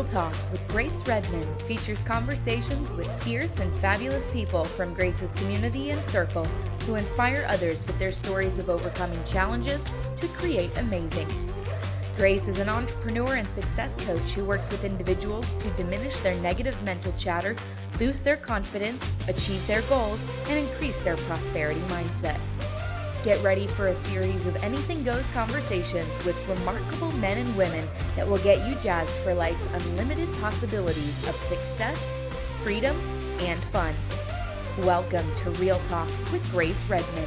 Real Talk with Grace Redman features conversations with fierce and fabulous people from Grace's community and circle who inspire others with their stories of overcoming challenges to create amazing. Grace is an entrepreneur and success coach who works with individuals to diminish their negative mental chatter, boost their confidence, achieve their goals, and increase their prosperity mindset. Get ready for a series of anything goes conversations with remarkable men and women that will get you jazzed for life's unlimited possibilities of success, freedom, and fun. Welcome to Real Talk with Grace Redman.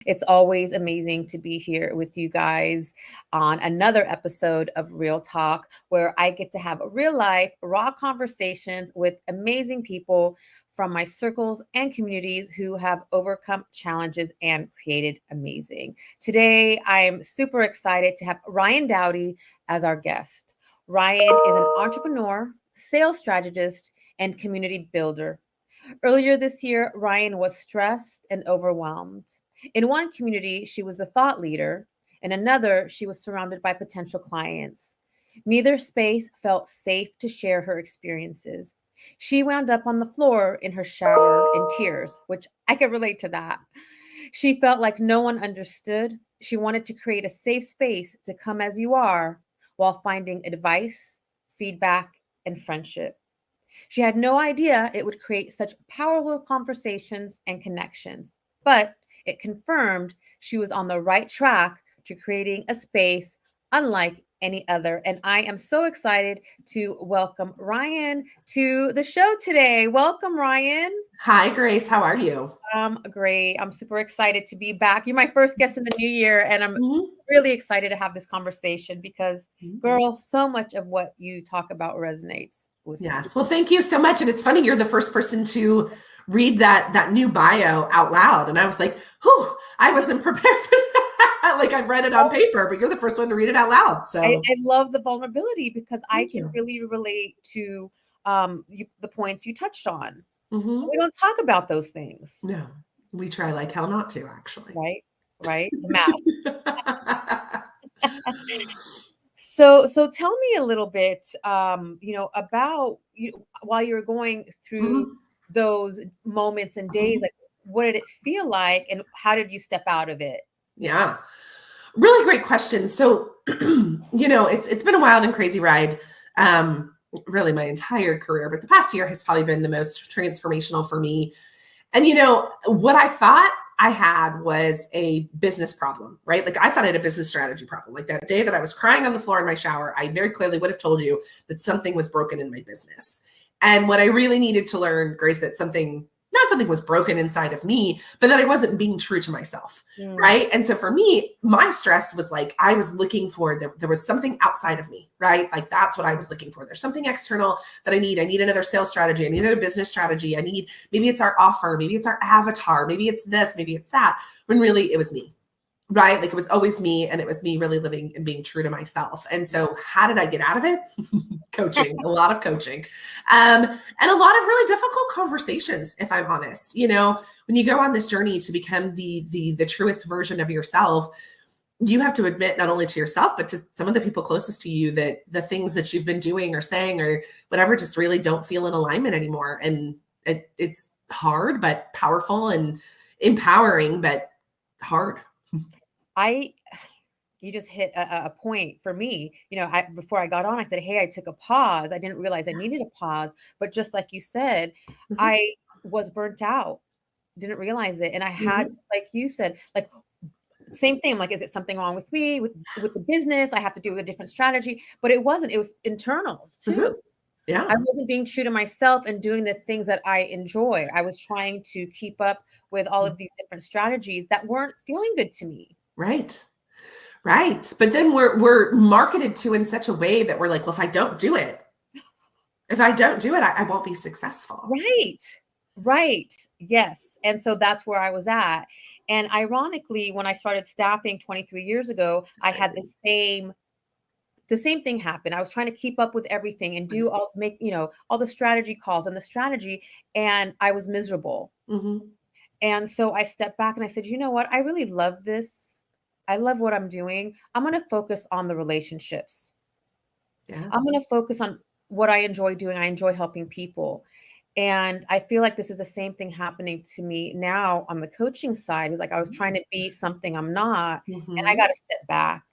It's always amazing to be here with you guys on another episode of Real Talk, where I get to have real life, raw conversations with amazing people from my circles and communities who have overcome challenges and created amazing. Today, I am super excited to have Ryann Dowdy as our guest. Ryann is an entrepreneur, sales strategist, and community builder. Earlier this year, Ryann was stressed and overwhelmed. In one community, she was a thought leader. In another, she was surrounded by potential clients. Neither space felt safe to share her experiences. She wound up on the floor in her shower in tears, which I could relate to that. She felt like no one understood. She wanted to create a safe space to come as you are while finding advice, feedback, and friendship. She had no idea it would create such powerful conversations and connections, but it confirmed she was on the right track to creating a space unlike any other. And I am so excited to welcome Ryann to the show today. Welcome, Ryann. Hi, Grace. How are you? Great. I'm super excited to be back. You're my first guest in the new year, and I'm really excited to have this conversation because, girl, so much of what you talk about resonates with me. Yes. Well, thank you so much. And it's funny, you're the first person to read that new bio out loud. And I was like, whew, I wasn't prepared for that. Like I've read it on paper, but you're the first one to read it out loud. So I love the vulnerability because I can really relate to the points you touched on. We don't talk about those things. No, we try like hell not to, actually. Right. The math. So tell me a little bit, about while you were going through those moments and days, like what did it feel like and how did you step out of it? Yeah, really great question. So, it's been a wild and crazy ride. Really my entire career, but the past year has probably been the most transformational for me. And what I thought I had was a business problem, right? Like I thought I had a business strategy problem. Like that day that I was crying on the floor in my shower, I very clearly would have told you that something was broken in my business. And what I really needed to learn, Grace, that not something was broken inside of me, but that I wasn't being true to myself, right? And so for me, my stress was like, I was looking for, there was something outside of me, right? Like that's what I was looking for. There's something external that I need. I need another sales strategy. I need another business strategy. Maybe it's our offer. Maybe it's our avatar. Maybe it's this, maybe it's that. When really it was me. Right? Like it was always me, and it was me really living and being true to myself. And so how did I get out of it? Coaching, a lot of coaching, and a lot of really difficult conversations, if I'm honest. When you go on this journey to become the truest version of yourself, you have to admit not only to yourself, but to some of the people closest to you that the things that you've been doing or saying or whatever just really don't feel in alignment anymore. And it's hard, but powerful, and empowering, but hard. You just hit a point for me. Before I got on, I said, hey, I took a pause. I didn't realize I needed a pause. But just like you said, I was burnt out, didn't realize it. And I had, like you said, like same thing. Like, is it something wrong with me, with the business? I have to do a different strategy. But it wasn't. It was internal too. Yeah. I wasn't being true to myself and doing the things that I enjoy. I was trying to keep up with all of these different strategies that weren't feeling good to me. Right. But then we're marketed to in such a way that we're like, well, if I don't do it, I won't be successful. Right. Yes. And so that's where I was at. And ironically, when I started staffing 23 years ago, I had the same thing happen. I was trying to keep up with everything and do all the strategy calls and the strategy, and I was miserable. And so I stepped back and I said, you know what? I really love this. I love what I'm doing. I'm going to focus on the relationships. Yeah. I'm going to focus on what I enjoy doing. I enjoy helping people. And I feel like this is the same thing happening to me now on the coaching side. It's like I was trying to be something I'm not, and I Mm-hmm. got to step back.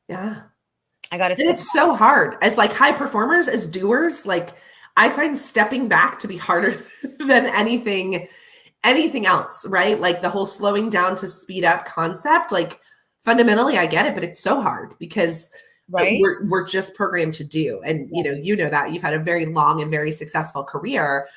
Yeah. I got to And step it's so hard as like high performers, as doers, like I find stepping back to be harder than anything else, right? Like the whole slowing down to speed up concept, like fundamentally I get it, but it's so hard because right. we're just programmed to do. And you know that you've had a very long and very successful career.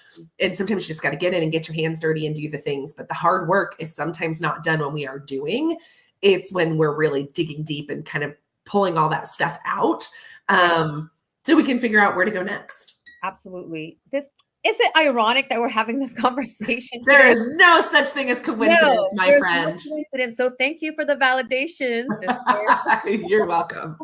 And sometimes you just got to get in and get your hands dirty and do the things. But the hard work is sometimes not done when we are doing. It's when we're really digging deep and kind of pulling all that stuff out. So we can figure out where to go next. Absolutely. This is it ironic that we're having this conversation There today? is no such thing as coincidence, No, my there's no friend. coincidence. So thank you for the validation, sister. You're welcome.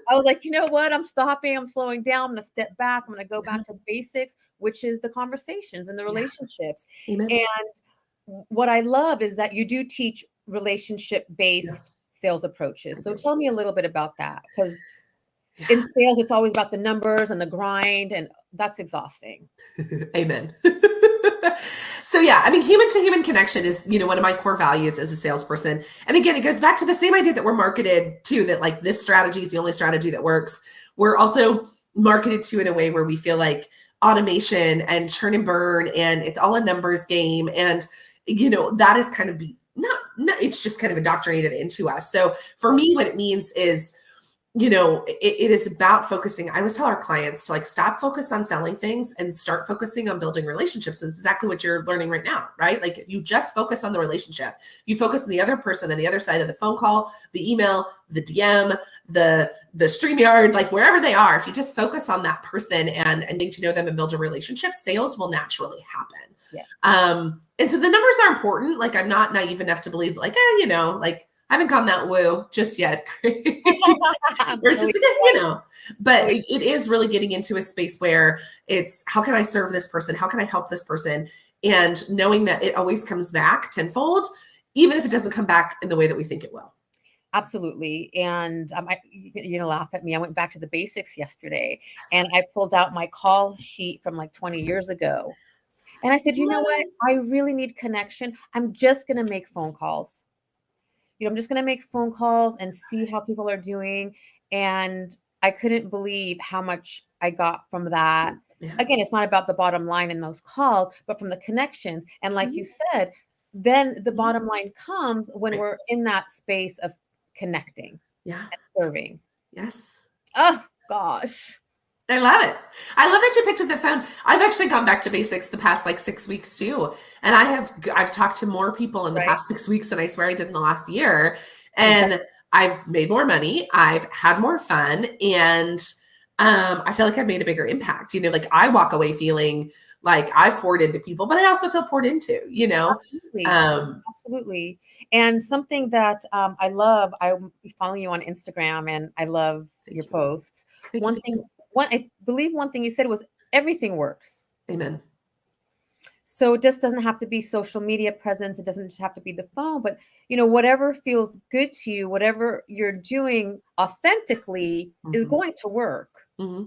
I was like, you know what? I'm stopping. I'm slowing down. I'm going to step back. I'm going to go back to basics, which is the conversations and the relationships. Amen. And what I love is that you do teach relationship-based sales approaches. So tell me a little bit about that, because in sales, it's always about the numbers and the grind, and that's exhausting. Amen. So yeah, I mean, human to human connection is, one of my core values as a salesperson. And again, it goes back to the same idea that we're marketed to, that like this strategy is the only strategy that works. We're also marketed to in a way where we feel like automation and churn and burn, and it's all a numbers game. And, that is kind of not, it's just kind of indoctrinated into us. So for me, what it means is, it is about focusing. I always tell our clients to like stop focus on selling things and start focusing on building relationships. And it's exactly what you're learning right now, right? Like if you just focus on the relationship, you focus on the other person on the other side of the phone call, the email, the DM, the StreamYard, like wherever they are, if you just focus on that person and getting to know them and build a relationship, sales will naturally happen. Yeah. And so the numbers are important. Like I'm not naive enough to believe like, like I haven't gone that woo just yet. Or it's just like, but it is really getting into a space where it's, how can I serve this person? How can I help this person? And knowing that it always comes back tenfold, even if it doesn't come back in the way that we think it will. Absolutely. And you're gonna laugh at me. I went back to the basics yesterday and I pulled out my call sheet from like 20 years ago. And I said, you know what? I really need connection. I'm just going to make phone calls. I'm just going to make phone calls and see how people are doing. And I couldn't believe how much I got from that. Yeah. Again, it's not about the bottom line in those calls, but from the connections. And like you said, then the bottom line comes when we're in that space of connecting and serving. Yes. Oh, gosh. I love it. I love that you picked up the phone. I've actually gone back to basics the past like 6 weeks too. And I've talked to more people in the past 6 weeks than I swear I did in the last year. And I've made more money. I've had more fun. And I feel like I've made a bigger impact. Like I walk away feeling like I've poured into people, but I also feel poured into, Absolutely. Absolutely. And something that I love, I'm following you on Instagram and I love your posts. I believe one thing you said was everything works. Amen. So it just doesn't have to be social media presence. It doesn't just have to be the phone, but whatever feels good to you, whatever you're doing authentically is going to work. Mm-hmm.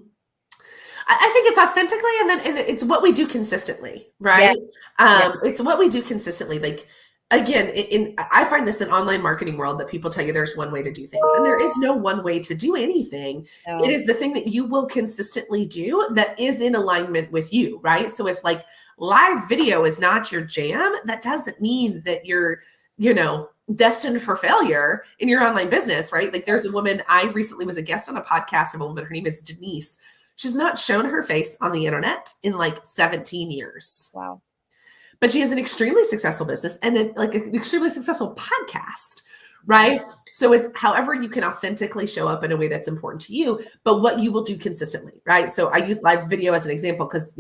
I think it's authentically, and it's what we do consistently, right? It's what we do consistently. Like, again, I find this in online marketing world that people tell you there's one way to do things, and there is no one way to do anything. No. It is the thing that you will consistently do that is in alignment with you, right? So if like live video is not your jam, that doesn't mean that you're, destined for failure in your online business, right? Like there's a woman, I recently was a guest on a podcast of a woman, her name is Denise. She's not shown her face on the internet in like 17 years. Wow. But she has an extremely successful business and an extremely successful podcast, right? So it's however you can authentically show up in a way that's important to you, but what you will do consistently, right? So I use live video as an example because,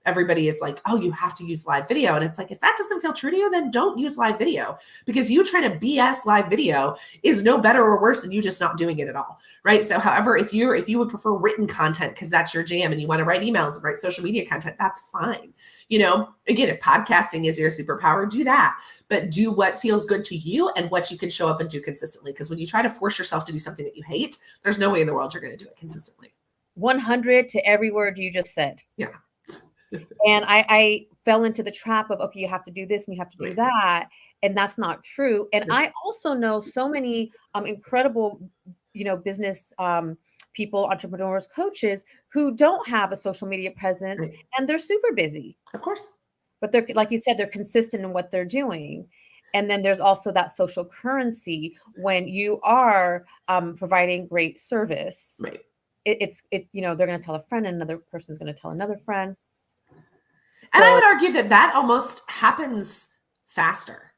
everybody is like, oh, you have to use live video. And it's like, if that doesn't feel true to you, then don't use live video, because you trying to BS live video is no better or worse than you just not doing it at all, right? So however, if you would prefer written content because that's your jam and you want to write emails and write social media content, that's fine. Again, if podcasting is your superpower, do that, but do what feels good to you and what you can show up and do consistently. Because when you try to force yourself to do something that you hate, there's no way in the world you're going to do it consistently. 100 to every word you just said. Yeah. And I fell into the trap of, okay, you have to do this and you have to do Right. that. And that's not true. And Right. I also know so many incredible, business people, entrepreneurs, coaches who don't have a social media presence Right. and they're super busy. Of course. But they're, like you said, they're consistent in what they're doing. And then there's also that social currency when you are providing great service. Right. They're going to tell a friend, and another person's going to tell another friend. And I would argue that almost happens faster.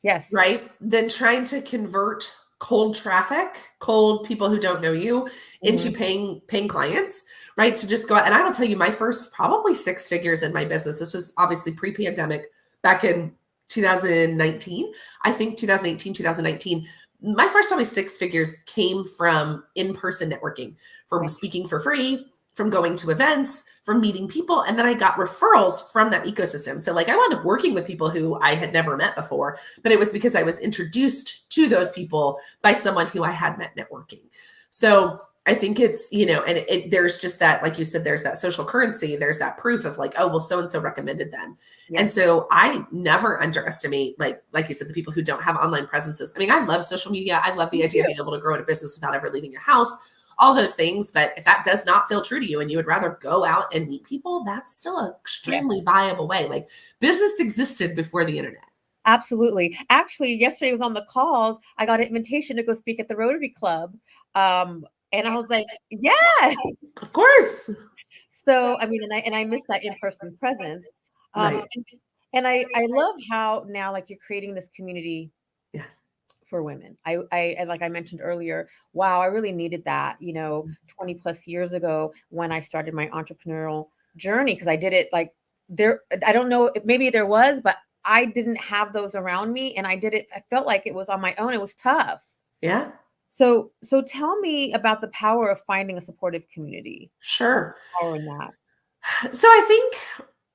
Yes. Right? Than trying to convert cold traffic, cold people who don't know you into paying clients, right? To just go out. And I will tell you, my first probably 6 figures in my business, this was obviously pre-pandemic back in 2019. I think 2018, 2019, my first probably 6 figures came from in-person networking, from speaking for free, from going to events, from meeting people. And then I got referrals from that ecosystem. So like I wound up working with people who I had never met before, but it was because I was introduced to those people by someone who I had met networking. So I think it's, and there's just that, like you said, there's that social currency. There's that proof of like, oh, well, so-and-so recommended them. Yes. And so I never underestimate, like you said, the people who don't have online presences. I mean, I love social media. I love the idea of being able to grow a business without ever leaving your house, all those things. But if that does not feel true to you and you would rather go out and meet people, that's still an extremely viable way. Like business existed before the internet. Absolutely. Actually, yesterday I was on the calls. I got an invitation to go speak at the Rotary Club. And I was like, yes, of course. So, I mean, and I miss that in-person presence. Right. And I love how now, like, you're creating this community. Yes. For women. I like I mentioned earlier, wow, I really needed that, 20 plus years ago when I started my entrepreneurial journey, because I did it like there, I don't know, maybe there was, but I didn't have those around me, and I did it, I felt like it was on my own. It was tough. Yeah. So tell me about the power of finding a supportive community. Sure. Power in that. So I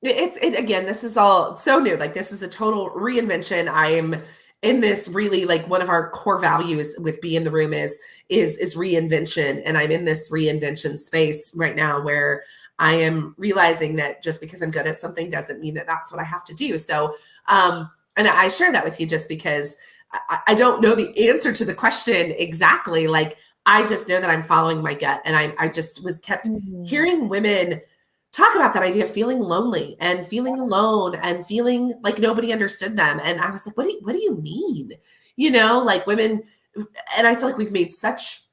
think again, this is all so new. Like this is a total reinvention. I'm in this really, like, one of our core values with Be in the Room is reinvention. And I'm in this reinvention space right now where I am realizing that just because I'm good at something doesn't mean that that's what I have to do. So, and I share that with you just because I don't know the answer to the question exactly. Like, I just know that I'm following my gut. And I just was kept hearing women talk about that idea of feeling lonely and feeling alone and feeling like nobody understood them. And I was like, what do you mean? Like women, and I feel like we've made such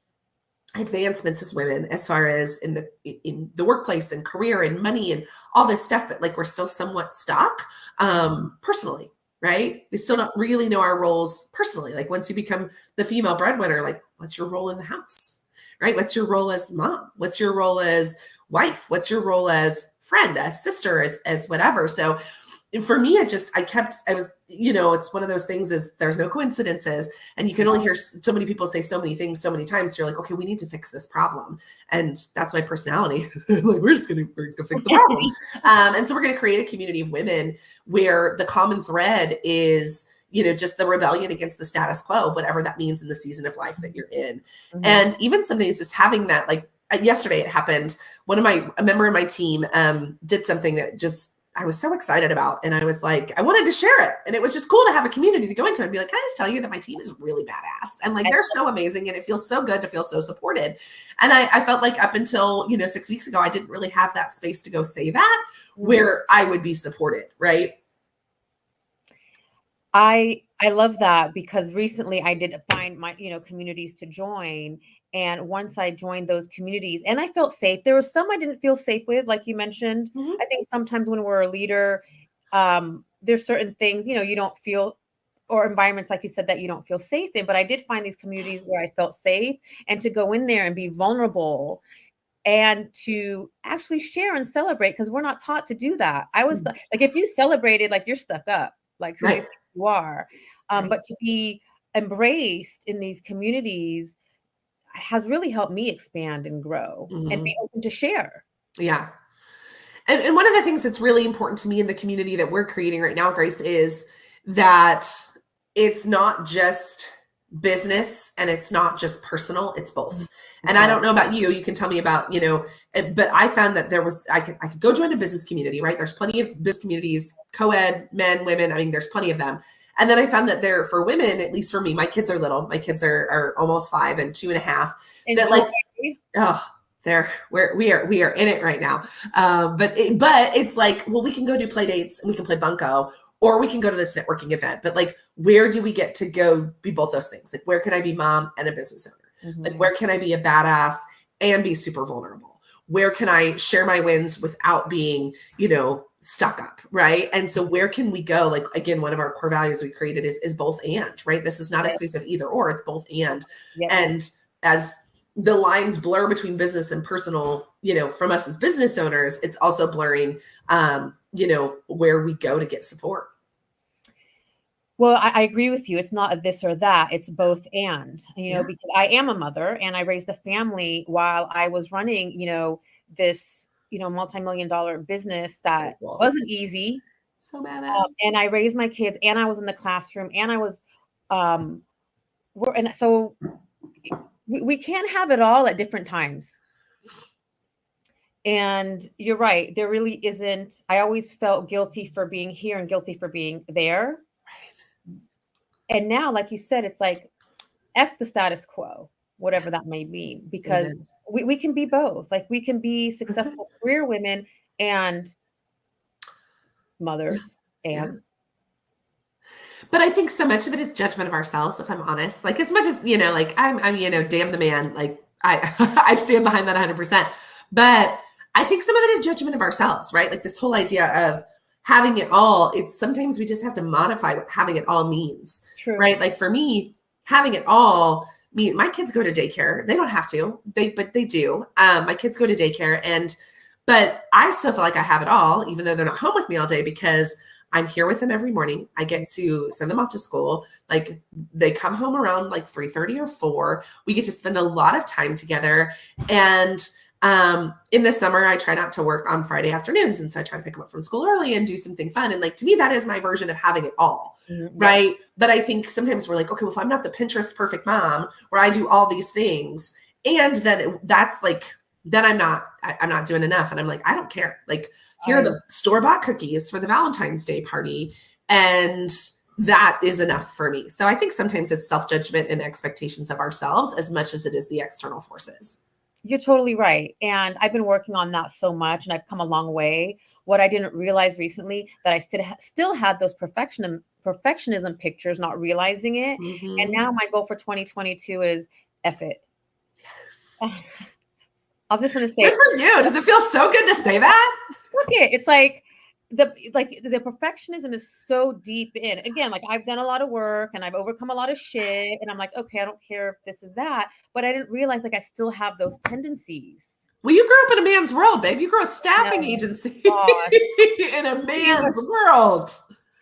advancements as women as far as in the workplace and career and money and all this stuff, but like we're still somewhat stuck personally, right? We still don't really know our roles personally. Like once you become the female breadwinner, like what's your role in the house, right? What's your role as mom? What's your role as wife? What's your role as friend, as sister, as whatever? So for me, I was, it's one of those things is there's no coincidences, and you can only hear so many people say so many things so many times. So you're like, okay, we need to fix this problem. And that's my personality. Like, we're just going to fix the problem. And so we're going to create a community of women where the common thread is, just the rebellion against the status quo, whatever that means in the season of life that you're in. And even some days just having that, like yesterday it happened, a member of my team did something that just, I was so excited about. And I was like, I wanted to share it. And it was just cool to have a community to go into and be like, can I just tell you that my team is really badass? And like, they're so amazing. And it feels so good to feel so supported. And I felt like up until, 6 weeks ago, I didn't really have that space to go say that where I would be supported. Right. I love that, because recently I did find my, communities to join. And once I joined those communities and I felt safe, there were some I didn't feel safe with, like you mentioned. I think sometimes when we're a leader, there's certain things, you don't feel, or environments, like you said, that you don't feel safe in. But I did find these communities where I felt safe, and to go in there and be vulnerable and to actually share and celebrate, because we're not taught to do that. I was like, if you celebrated, like, you're stuck up, like who you are. But to be embraced in these communities has really helped me expand and grow and be open to share. Yeah. And one of the things that's really important to me in the community that we're creating right now, Grace, is that it's not just business and it's not just personal, it's both. And I Right. don't know about you, you can tell me about, but I found that I could go join a business community, right? There's plenty of business communities, co-ed, men, women. I mean, there's plenty of them. And then I found that there, for women, at least for me, my kids are little. My kids are almost 5 and 2.5. That like, oh, we are in it right now. But it's like, well, we can go do play dates and we can play bunco, or we can go to this networking event. But like, where do we get to go be both those things? Like, where can I be mom and a business owner? Mm-hmm. Like, where can I be a badass and be super vulnerable? Where can I share my wins without being, stuck up, right? And so where can we go? Like, again, one of our core values we created is both and, right? This is not a space of either or, it's both and. Yep. And as the lines blur between business and personal, from us as business owners, it's also blurring, where we go to get support. Well, I agree with you. It's not a this or that. It's both and, because I am a mother and I raised a family while I was running, this, multi-million-dollar business that wasn't easy. So badass. And I raised my kids and I was in the classroom and I was, and so we can't have it all at different times. And you're right. There really isn't. I always felt guilty for being here and guilty for being there. Right. And now, like you said, it's like F the status quo, whatever that may mean, because we can be both. Like, we can be successful career women and mothers and. But I think so much of it is judgment of ourselves, if I'm honest. Like, as much as, like I'm damn the man. Like, I stand behind that 100%. But I think some of it is judgment of ourselves, right? Like, this whole idea of having it all, it's sometimes we just have to modify what having it all means. True. Right? Like, for me, having it all means my kids go to daycare. They don't have to, but they do. My kids go to daycare, but I still feel like I have it all, even though they're not home with me all day, because I'm here with them every morning. I get to send them off to school. Like, they come home around like 3:30 or 4. We get to spend a lot of time together. And in the summer, I try not to work on Friday afternoons. And so I try to pick them up from school early and do something fun. And like, to me, that is my version of having it all. Mm-hmm. Right. But I think sometimes we're like, okay, well, if I'm not the Pinterest perfect mom where I do all these things, and then that's like, then I'm not doing enough. And I'm like, I don't care. Like, here are the store-bought cookies for the Valentine's Day party. And that is enough for me. So I think sometimes it's self-judgment and expectations of ourselves as much as it is the external forces. You're totally right. And I've been working on that so much, and I've come a long way. What I didn't realize recently, that I still had those perfectionism pictures, not realizing it. Mm-hmm. And now my goal for 2022 is F it. Yes. I'm just going to say, good for you. Does it feel so good to say that? Look it. It's like the perfectionism is so deep in. Again, like, I've done a lot of work and I've overcome a lot of shit. And I'm like, okay, I don't care if this is that. But I didn't realize, like, I still have those tendencies. Well, you grew up in a man's world, babe. You grew a staffing agency in a man's world.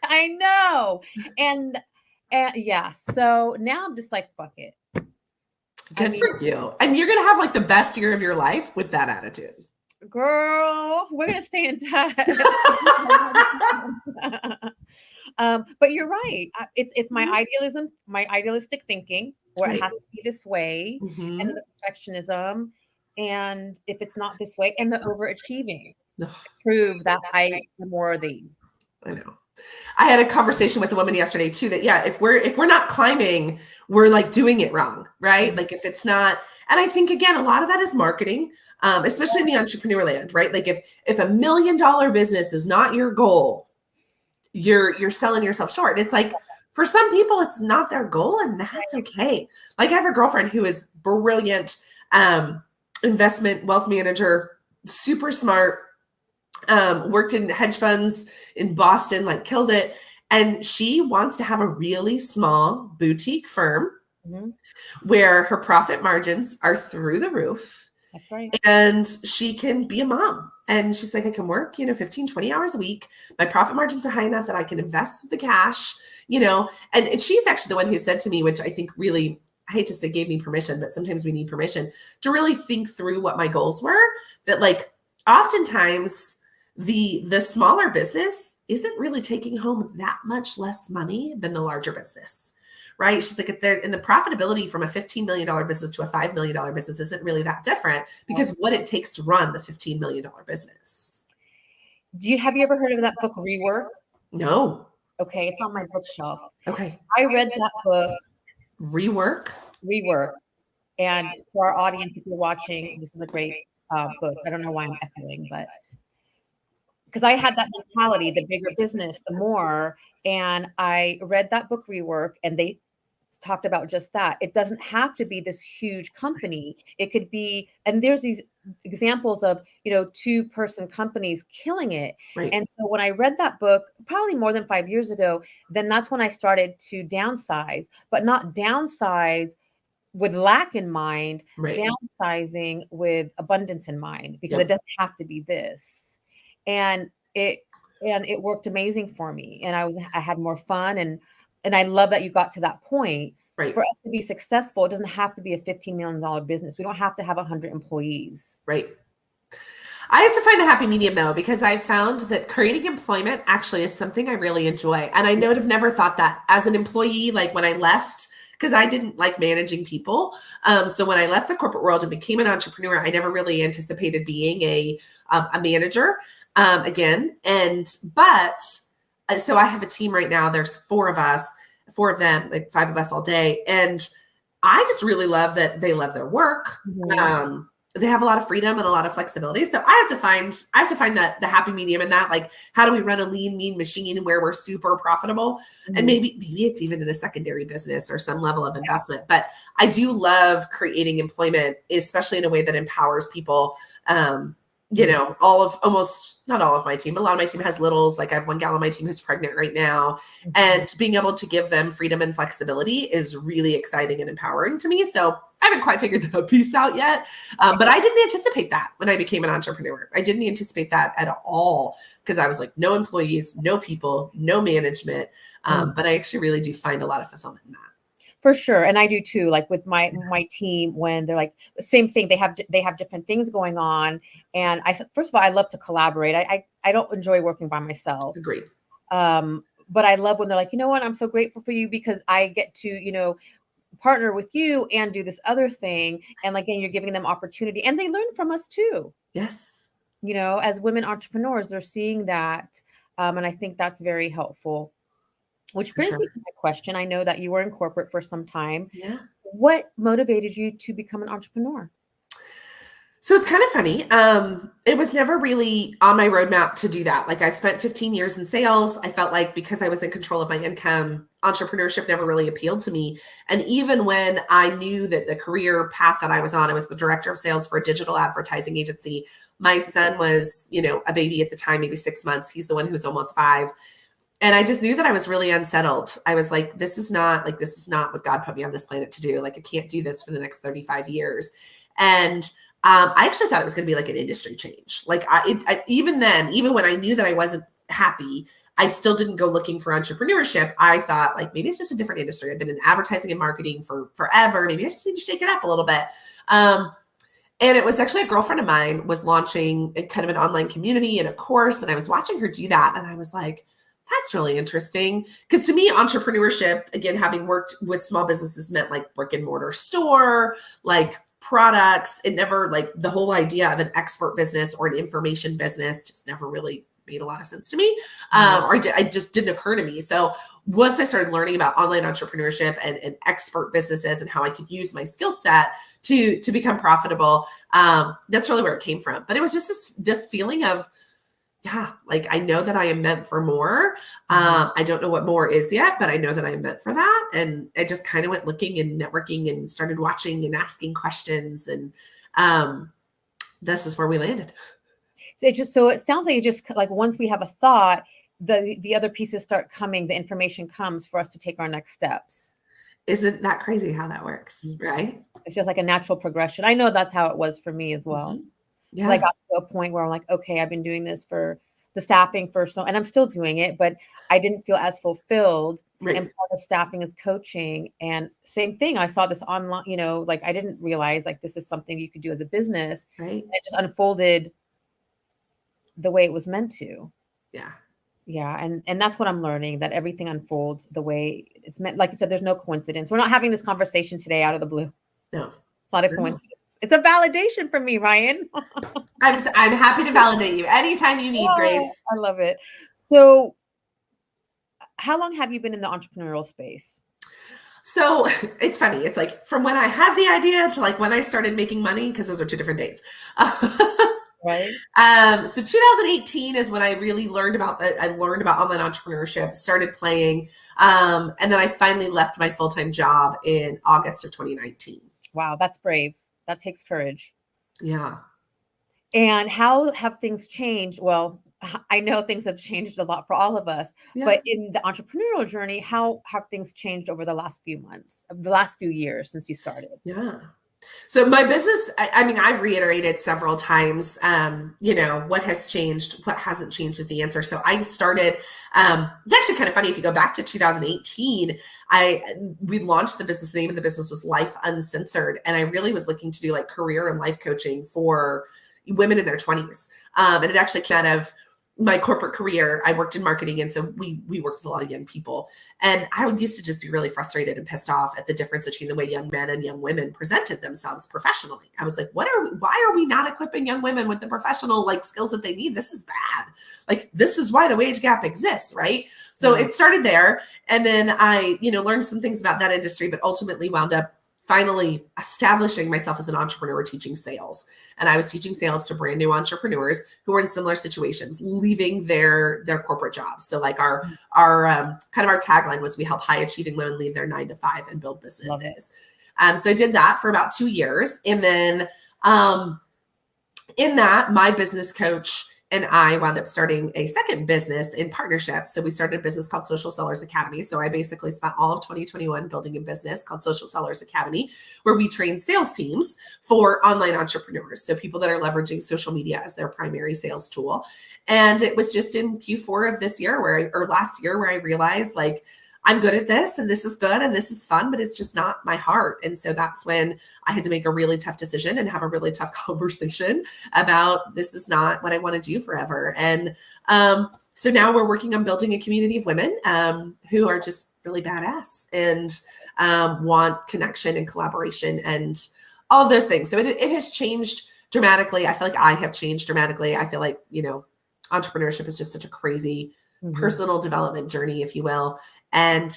I know. And yeah. So now I'm just like, fuck it. Good for you. And you're going to have like the best year of your life with that attitude. Girl, we're going to stay in touch. But you're right. It's my idealism, my idealistic thinking, where it has to be this way, and the perfectionism. And if it's not this way, and the overachieving to prove that I am worthy. I know. I had a conversation with a woman yesterday too, that if we're not climbing, we're like doing it wrong, right? Mm-hmm. Like, if it's not, and I think again, a lot of that is marketing, especially in the entrepreneur land, right? Like, if $1 million business is not your goal, you're selling yourself short. It's like, for some people, it's not their goal, and that's okay. Like, I have a girlfriend who is brilliant, investment wealth manager, super smart. Worked in hedge funds in Boston, like, killed it. And she wants to have a really small boutique firm where her profit margins are through the roof. That's right. And she can be a mom. And she's like, I can work, 15, 20 hours a week. My profit margins are high enough that I can invest the cash, and she's actually the one who said to me, which I think really, I hate to say gave me permission, but sometimes we need permission to really think through what my goals were, that like, oftentimes the smaller business isn't really taking home that much less money than the larger business, right? She's like, if there, and the profitability from a $15 million business to a $5 million business isn't really that different because what it takes to run the $15 million business. Have you ever heard of that book, Rework? No. Okay, it's on my bookshelf. Okay. I read that book, Rework. And for our audience, if you're watching, this is a great book. I don't know why I'm echoing, but because I had that mentality, the bigger business, the more. And I read that book, Rework, and they talked about just that. It doesn't have to be this huge company. It could be, and there's these examples of, 2-person companies killing it. Right. And so when I read that book, probably more than 5 years ago, then that's when I started to downsize, but not downsize with lack in mind, Right. downsizing with abundance in mind, because Yep. it doesn't have to be this. And it worked amazing for me. And I had more fun, and I love that you got to that point. Right. For us to be successful, it doesn't have to be a $15 million business. We don't have to have 100 employees. Right. I have to find the happy medium though, because I found that creating employment actually is something I really enjoy. And I know I've never thought that as an employee, like when I left, because I didn't like managing people. So when I left the corporate world and became an entrepreneur, I never really anticipated being a manager again. So I have a team right now. There's 4 of them, like 5 of us all day. And I just really love that they love their work. Mhm. They have a lot of freedom and a lot of flexibility. So I have to find that the happy medium in that, like, how do we run a lean, mean machine where we're super profitable? Mhm. And maybe it's even in a secondary business or some level of investment. But I do love creating employment, especially in a way that empowers people. Not all of my team, but a lot of my team has littles. Like I have one gal on my team who's pregnant right now, Mhm. and being able to give them freedom and flexibility is really exciting and empowering to me. So I haven't quite figured the piece out yet, but I didn't anticipate that when I became an entrepreneur. I didn't anticipate that at all, because I was like, no employees, no people, no management. But I actually really do find a lot of fulfillment in that. For sure. And I do too. Like with my team, when they're like the same thing, they have different things going on. And first of all, I love to collaborate. I don't enjoy working by myself. Agreed. But I love when they're like, you know what, I'm so grateful for you because I get to, partner with you and do this other thing. And again, you're giving them opportunity, and they learn from us too. Yes. As women entrepreneurs, they're seeing that. And I think that's very helpful. Which brings me to my question. I know that you were in corporate for some time. Yeah. What motivated you to become an entrepreneur? So it's kind of funny. It was never really on my roadmap to do that. Like I spent 15 years in sales. I felt like because I was in control of my income, entrepreneurship never really appealed to me. And even when I knew that the career path that I was on, I was the director of sales for a digital advertising agency. My son was, a baby at the time, maybe 6 months. He's the one who's almost 5. And I just knew that I was really unsettled. I was like, this is not what God put me on this planet to do. Like, I can't do this for the next 35 years. And I actually thought it was going to be like an industry change. Like even when I knew that I wasn't happy, I still didn't go looking for entrepreneurship. I thought like, maybe it's just a different industry. I've been in advertising and marketing for forever. Maybe I just need to shake it up a little bit. And it was actually a girlfriend of mine was launching a kind of an online community and a course. And I was watching her do that. And I was like, that's really interesting. Because to me, entrepreneurship, again, having worked with small businesses, meant like brick and mortar store, like products. It never, like the whole idea of an expert business or an information business just never really made a lot of sense to me. It just didn't occur to me. So once I started learning about online entrepreneurship and expert businesses and how I could use my skill set to become profitable, that's really where it came from. But it was just this feeling of, yeah, like I know that I am meant for more. I don't know what more is yet, but I know that I am meant for that. And I just kind of went looking and networking and started watching and asking questions. And this is where we landed. So it sounds like once we have a thought, the other pieces start coming, the information comes for us to take our next steps. Isn't that crazy how that works? Right? It feels like a natural progression. I know that's how it was for me as well. Mm-hmm. Yeah. I got to a point where I'm like, okay, I've been doing this for the staffing and I'm still doing it, but I didn't feel as fulfilled. Right. And part of staffing is coaching. And same thing, I saw this online, I didn't realize like this is something you could do as a business. Right. It just unfolded the way it was meant to. Yeah. Yeah, and that's what I'm learning, that everything unfolds the way it's meant. Like you said, there's no coincidence. We're not having this conversation today out of the blue. No, It's not a no. coincidence. It's a validation for me, Ryan. I'm happy to validate you anytime you need, Grace. Oh, I love it. So, how long have you been in the entrepreneurial space? So it's funny. It's like from when I had the idea to like when I started making money, because those are two different dates. Right? So 2018 is when I really learned about online entrepreneurship, started playing, and then I finally left my full-time job in August of 2019. Wow, that's brave. That takes courage. Yeah. And how have things changed? Well, I know things have changed a lot for all of us, Yeah. but in the entrepreneurial journey, how have things changed over the last few months, the last few years since you started? Yeah. So my business, I mean, I've reiterated several times, what has changed, what hasn't changed is the answer. So I started, it's actually kind of funny. If you go back to 2018, we launched the business. The name of the business was Life Uncensored. And I really was looking to do like career and life coaching for women in their 20s. And it actually came out of my corporate career. I worked in marketing. And so we worked with a lot of young people. And I used to just be really frustrated and pissed off at the difference between the way young men and young women presented themselves professionally. I was like, why are we not equipping young women with the professional like skills that they need? This is bad. Like, this is why the wage gap exists, right? So it started there. And then I, learned some things about that industry, but ultimately wound up finally establishing myself as an entrepreneur teaching sales. And I was teaching sales to brand new entrepreneurs who were in similar situations, leaving their corporate jobs. So like our kind of our tagline was, we help high achieving women leave their 9-to-5 and build businesses. So I did that for about 2 years. And then in that, my business coach and I wound up starting a second business in partnership. So we started a business called Social Sellers Academy. So I basically spent all of 2021 building a business called Social Sellers Academy, where we train sales teams for online entrepreneurs. So people that are leveraging social media as their primary sales tool. And it was just in Q4 of this year or last year where I realized like, I'm good at this and this is good and this is fun, but it's just not my heart. And so that's when I had to make a really tough decision and have a really tough conversation about, this is not what I want to do forever. And so now we're working on building a community of women who are just really badass and want connection and collaboration and all of those things. So it has changed dramatically. I feel like I have changed dramatically. I feel like, entrepreneurship is just such a crazy personal development journey, if you will. And,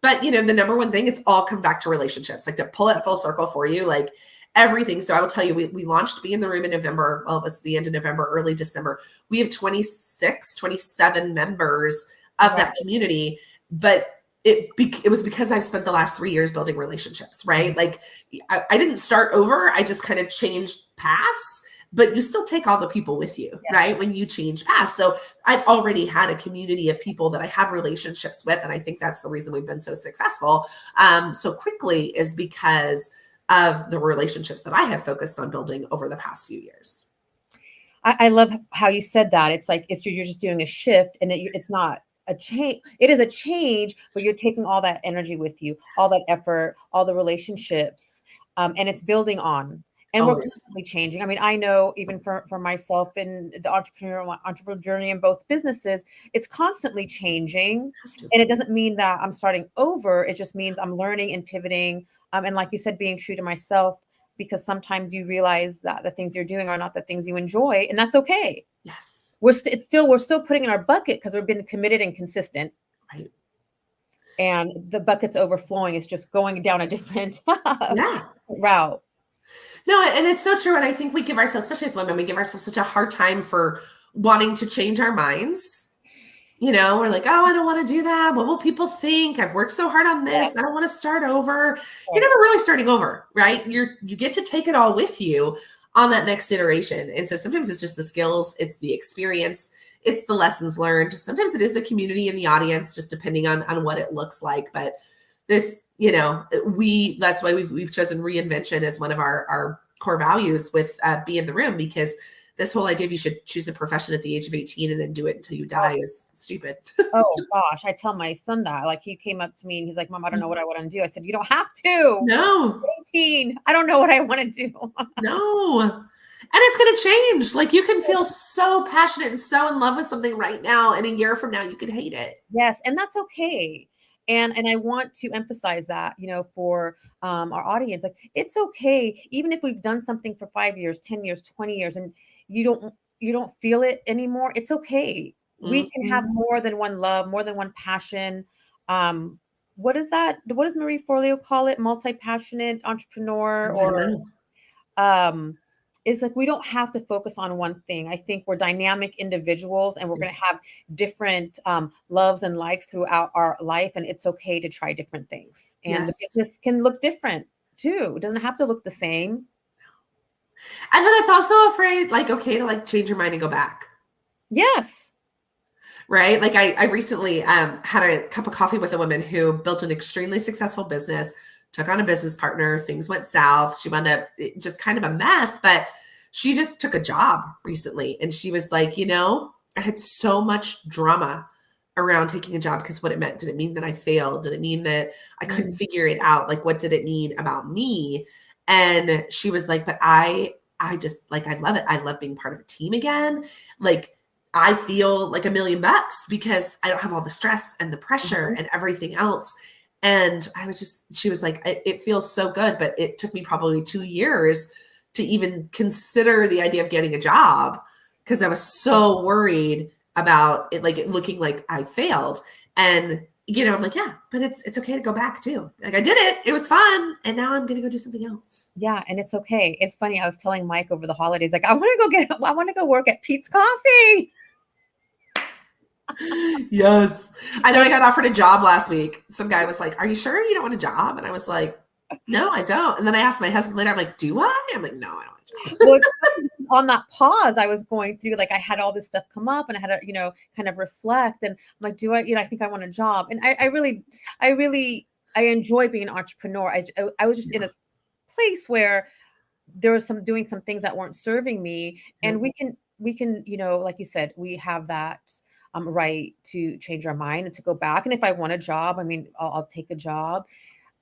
but the number one thing, it's all come back to relationships, like to pull it full circle for you, like everything. So I will tell you, we launched Be in the Room in November. Well, it was the end of November, early December. We have 27 members of that community, but it was because I've spent the last 3 years building relationships, right? Like I didn't start over. I just kind of changed paths, but you still take all the people with you, right? When you change paths. So I'd already had a community of people that I had relationships with. And I think that's the reason we've been so successful so quickly, is because of the relationships that I have focused on building over the past few years. I love how you said that. It's like, you're just doing a shift, and it's not a change. It is a change, but you're taking all that energy with you, all that effort, all the relationships, and it's building on. And we're constantly changing. I mean, I know even for myself in the entrepreneurial journey in both businesses, it's constantly changing. And it doesn't mean that I'm starting over. It just means I'm learning and pivoting. And like you said, being true to myself, because sometimes you realize that the things you're doing are not the things you enjoy, and that's okay. Yes. We're still putting in our bucket because we've been committed and consistent. Right. And the bucket's overflowing. It's just going down a different route. No, and it's so true. And I think we give ourselves, especially as women, we give ourselves such a hard time for wanting to change our minds. We're like, oh, I don't want to do that. What will people think? I've worked so hard on this. I don't want to start over. You're never really starting over, right? You get to take it all with you on that next iteration. And so sometimes it's just the skills, it's the experience, it's the lessons learned. Sometimes it is the community and the audience, just depending on what it looks like. But this, that's why we've chosen reinvention as one of our core values with Be in the Room, because this whole idea of you should choose a profession at the age of 18 and then do it until you die is stupid. Oh gosh, I tell my son that. Like, he came up to me and he's like, Mom, I don't know what I want to do. I said, you don't have to. No. 18. I don't know what I want to do. No. And it's going to change. Like you can feel so passionate and so in love with something right now. And a year from now, you could hate it. Yes. And that's okay. And I want to emphasize that, for our audience, like it's okay, even if we've done something for 5 years, 10 years, 20 years, and you don't feel it anymore. It's okay. We can have Mm-hmm. more than one love, more than one passion. What is that? What does Marie Forleo call it? Multi-passionate entrepreneur, I don't or know. um it's like we don't have to focus on one thing. I think we're dynamic individuals, and we're going to have different loves and likes throughout our life, and it's okay to try different things, and the Yes. business can look different too. It doesn't have to look the same. And then it's also afraid, like, okay to like change your mind and go back. Yes. Right. Like I recently had a cup of coffee with a woman who built an extremely successful business, took on a business partner. Things went south. She wound up just kind of a mess, but she just took a job recently. And she was like, I had so much drama around taking a job because what it meant. Did it mean that I failed? Did it mean that I couldn't figure it out? Like, what did it mean about me? And she was like, but I just like, I love it. I love being part of a team again. Like, I feel like $1,000,000 because I don't have all the stress and the pressure and everything else. And she was like, it feels so good, but it took me probably 2 years to even consider the idea of getting a job because I was so worried about it, like it looking like I failed. And, I'm like, yeah, but it's okay to go back too. Like I did it. It was fun. And now I'm going to go do something else. Yeah, and it's okay. It's funny. I was telling Mike over the holidays, like, I want to go work at Pete's Coffee. Yes. I know I got offered a job last week. Some guy was like, are you sure you don't want a job? And I was like, no, I don't. And then I asked my husband later, I'm like, do I? I'm like, no, I don't want a job. Well, on that pause, I was going through, like, I had all this stuff come up and I had to, kind of reflect. And I'm like, do I, I think I want a job. And I enjoy being an entrepreneur. I was just in a place where there was doing some things that weren't serving me. And we can, like you said, we have that right to change our mind and to go back. And if I want a job, I mean, I'll take a job.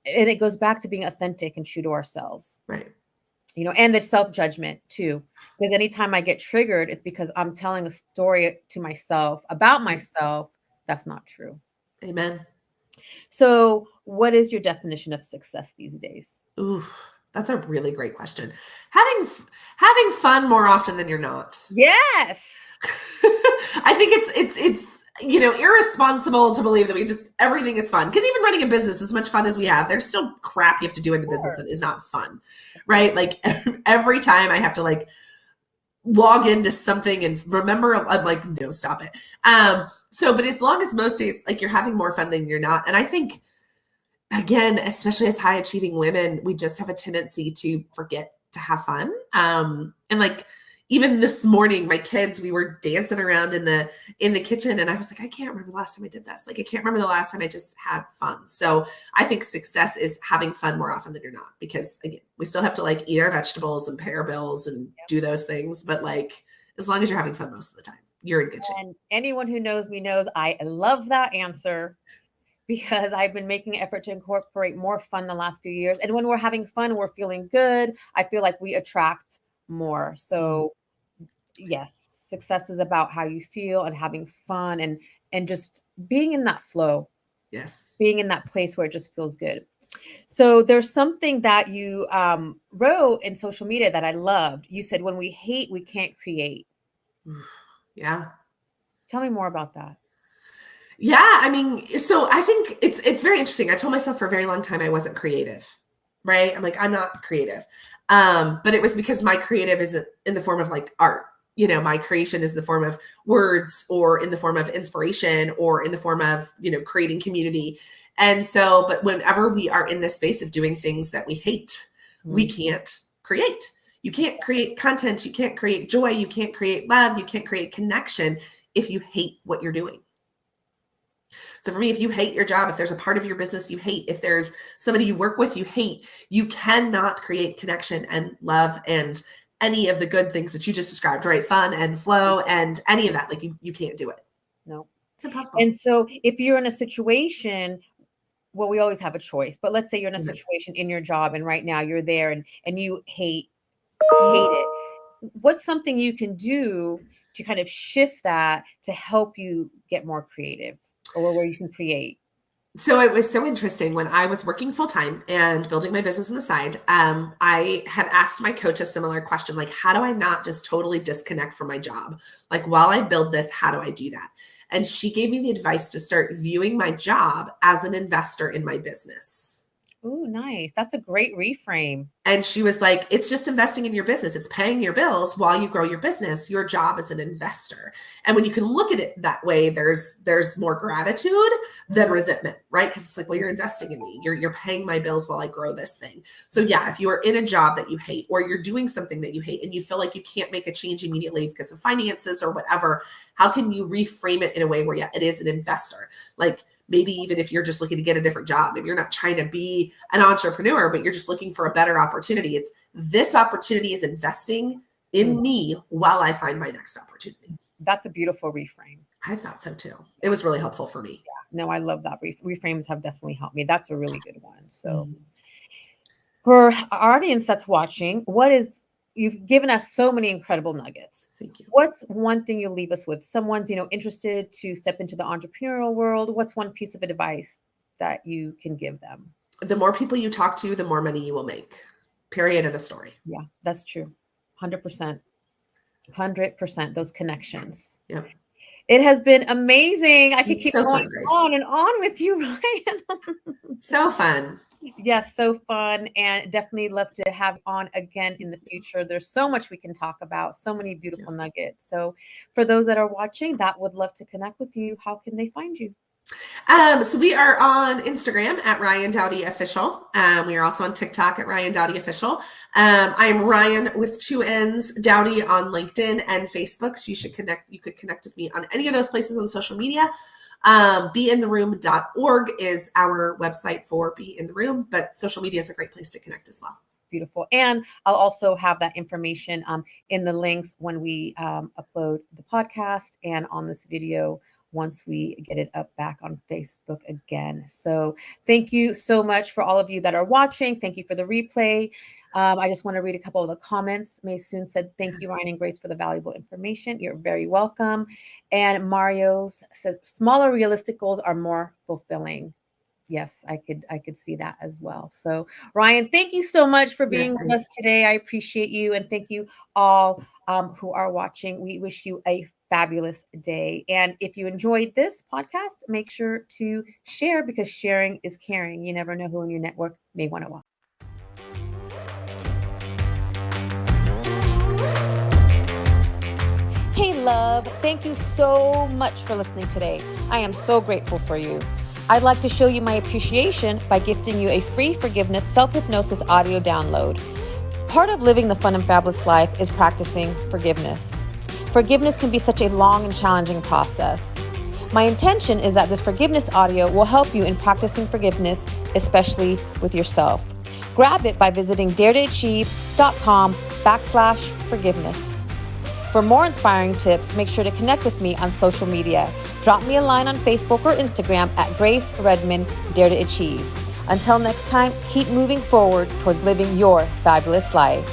And it goes back to being authentic and true to ourselves. Right. And the self-judgment too. Because anytime I get triggered, it's because I'm telling a story to myself about myself that's not true. Amen. So what is your definition of success these days? Ooh, that's a really great question. Having fun more often than you're not. Yes. I think it's irresponsible to believe that everything is fun. Because even running a business, as much fun as we have, there's still crap you have to do in the business that is not fun, right? Like every time I have to like log into something and remember, I'm like, no, stop it. But as long as most days, like you're having more fun than you're not. And I think, again, especially as high achieving women, we just have a tendency to forget to have fun. And like, even this morning, my kids, we were dancing around in the kitchen and I was like, I can't remember the last time I did this. Like, I can't remember the last time I just had fun. So I think success is having fun more often than you're not, because again, we still have to like eat our vegetables and pay our bills and do those things. But like, as long as you're having fun most of the time, you're in good shape. And anyone who knows me knows I love that answer, because I've been making an effort to incorporate more fun the last few years. And when we're having fun, we're feeling good. I feel like we attract more. So yes, success is about how you feel and having fun and just being in that flow. Yes. Being in that place where it just feels good. So there's something that you wrote in social media that I loved. You said, when we hate, we can't create. Yeah. Tell me more about that. Yeah, I mean, so I think it's very interesting. I told myself for a very long time I wasn't creative, right? I'm like, I'm not creative. But it was because my creative is in the form of like art. My creation is the form of words, or in the form of inspiration, or in the form of, creating community. And so, but whenever we are in this space of doing things that we hate, we can't create. You can't create content. You can't create joy. You can't create love. You can't create connection if you hate what you're doing. So for me, if you hate your job, if there's a part of your business you hate, if there's somebody you work with you hate, you cannot create connection and love and any of the good things that you just described, right? Fun and flow and any of that. Like you can't do it. No, it's impossible. And so if you're in a situation, well, we always have a choice, but let's say you're in a situation in your job and right now you're there and you hate it. what's something you can do to kind of shift that to help you get more creative or where you can create? So it was so interesting when I was working full time and building my business on the side. I had asked my coach a similar question, like, how do I not just totally disconnect from my job? Like, while I build this, how do I do that? And she gave me the advice to start viewing my job as an investor in my business. Ooh, nice. That's a great reframe. And she was like, it's just investing in your business. It's paying your bills while you grow your business. Your job as an investor. And when you can look at it that way, there's more gratitude than resentment, right? Because it's like, well, you're investing in me. You're paying my bills while I grow this thing. So yeah, if you are in a job that you hate, or you're doing something that you hate and you feel like you can't make a change immediately because of finances or whatever, how can you reframe it in a way where, yeah, it is an investor? Like, maybe even if you're just looking to get a different job, maybe you're not trying to be an entrepreneur, but you're just looking for a better opportunity. It's this opportunity is investing in me while I find my next opportunity. That's a beautiful reframe. I thought so too. It was really helpful for me. Yeah. No, I love that. Reframes have definitely helped me. That's a really good one. So for our audience that's watching, you've given us so many incredible nuggets. Thank you. What's one thing you'll leave us with? Someone's, interested to step into the entrepreneurial world. What's one piece of advice that you can give them? The more people you talk to, the more money you will make. Period. And a story. Yeah, that's true. 100%. 100%. Those connections. Yeah. It has been amazing. I could keep so going fun, on and on with you, Ryann. So fun. Yes, so fun. And definitely love to have on again in the future. There's so much we can talk about, so many beautiful nuggets. So for those that are watching that would love to connect with you, how can they find you? So we are on Instagram at Ryann Dowdy Official. We are also on TikTok at Ryann Dowdy Official. I am Ryann with 2 N's, Dowdy on LinkedIn and Facebook. So you could connect with me on any of those places on social media. Beintheroom.org is our website for Be in the Room, but social media is a great place to connect as well. Beautiful. And I'll also have that information in the links when we upload the podcast and on this video once we get it up back on Facebook again. So thank you so much for all of you that are watching. Thank you for the replay. I just want to read a couple of the comments. Maysoon said, thank you, Ryann and Grace, for the valuable information. You're very welcome. And Mario said, smaller realistic goals are more fulfilling. Yes, I could see that as well. So Ryann, thank you so much for being with us today. I appreciate you. And thank you all who are watching. We wish you a fabulous day. And if you enjoyed this podcast, make sure to share, because sharing is caring. You never know who in your network may want to watch. Hey, love, thank you so much for listening today. I am so grateful for you. I'd like to show you my appreciation by gifting you a free forgiveness self-hypnosis audio download. Part of living the fun and fabulous life is practicing forgiveness. Forgiveness can be such a long and challenging process. My intention is that this forgiveness audio will help you in practicing forgiveness, especially with yourself. Grab it by visiting daretoachieve.com/forgiveness. For more inspiring tips, make sure to connect with me on social media. Drop me a line on Facebook or Instagram at Grace Redman, Dare to Achieve. Until next time, keep moving forward towards living your fabulous life.